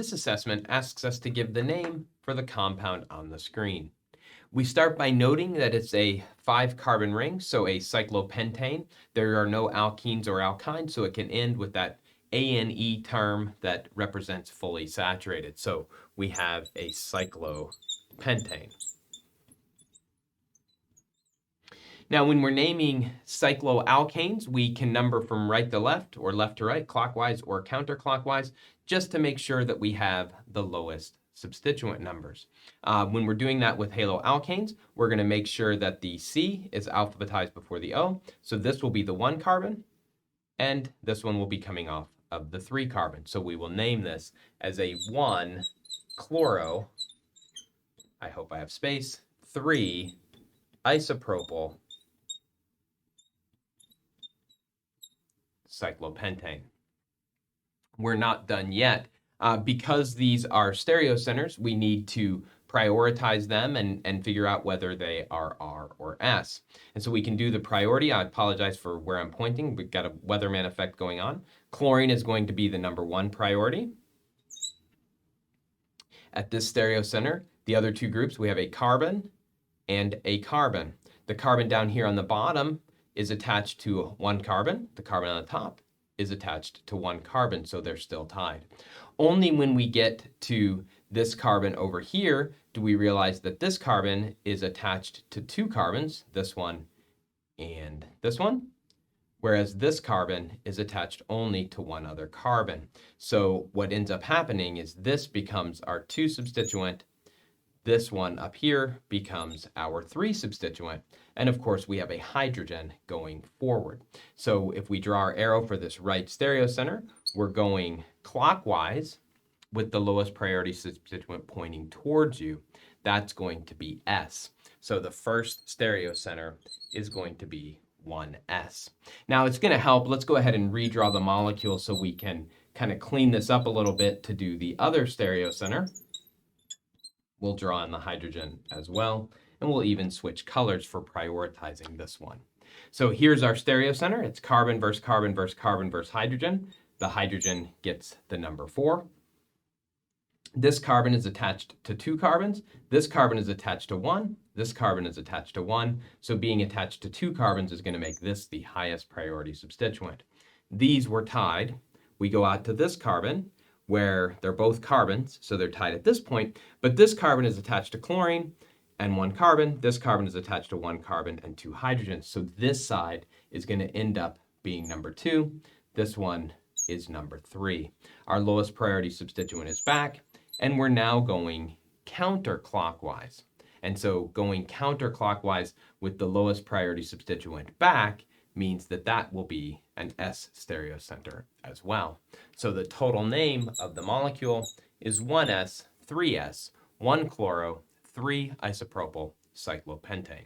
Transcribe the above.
this assessment asks us to give the name for the compound on the screen. We start by noting that it's a 5-carbon ring, so a cyclopentane. There are no alkenes or alkynes, so it can end with that ANE term that represents fully saturated. So we have a cyclopentane. Now, when we're naming cycloalkanes, we can number from right to left or left to right, clockwise or counterclockwise, just to make sure that we have the lowest substituent numbers. When we're doing that with haloalkanes, we're going to make sure that the C is alphabetized before the O. So this will be the 1 carbon, and this one will be coming off of the 3 carbon. So we will name this as a 1-chloro, I hope I have space, 3-isopropyl cyclopentane. We're not done yet. Because these are stereocenters, we need to prioritize them and figure out whether they are R or S. And so we can do the priority. I apologize for where I'm pointing. We've got a Weatherman effect going on. Chlorine is going to be the number 1 priority. At this stereocenter, the other 2 groups, we have a carbon and a carbon. The carbon down here on the bottom is attached to 1 carbon. The carbon on the top is attached to 1 carbon, so they're still tied. Only when we get to this carbon over here do we realize that this carbon is attached to 2 carbons, this one and this one, whereas this carbon is attached only to 1 other carbon. So what ends up happening is this becomes our 2 substituent, this one up here becomes our 3 substituent, and of course we have a hydrogen going forward. So if we draw our arrow for this right stereocenter, we're going clockwise with the lowest priority substituent pointing towards you. That's going to be S. So the first stereocenter is going to be 1S. Now it's going to help. Let's go ahead and redraw the molecule so we can kind of clean this up a little bit to do the other stereocenter. We'll draw in the hydrogen as well, and we'll even switch colors for prioritizing this one. So here's our stereocenter. It's carbon versus carbon versus carbon versus hydrogen. The hydrogen gets the number 4. This carbon is attached to 2 carbons. This carbon is attached to 1. This carbon is attached to 1. So being attached to 2 carbons is going to make this the highest priority substituent. These were tied. We go out to this carbon, where they're both carbons, so they're tied at this point, but this carbon is attached to chlorine and 1 carbon. This carbon is attached to 1 carbon and 2 hydrogens. So this side is going to end up being number 2. This one is number 3. Our lowest priority substituent is back, and we're now going counterclockwise. And so going counterclockwise with the lowest priority substituent back means that that will be an S stereocenter as well. So the total name of the molecule is 1S, 3S, 1-chloro, 3-isopropyl cyclopentane.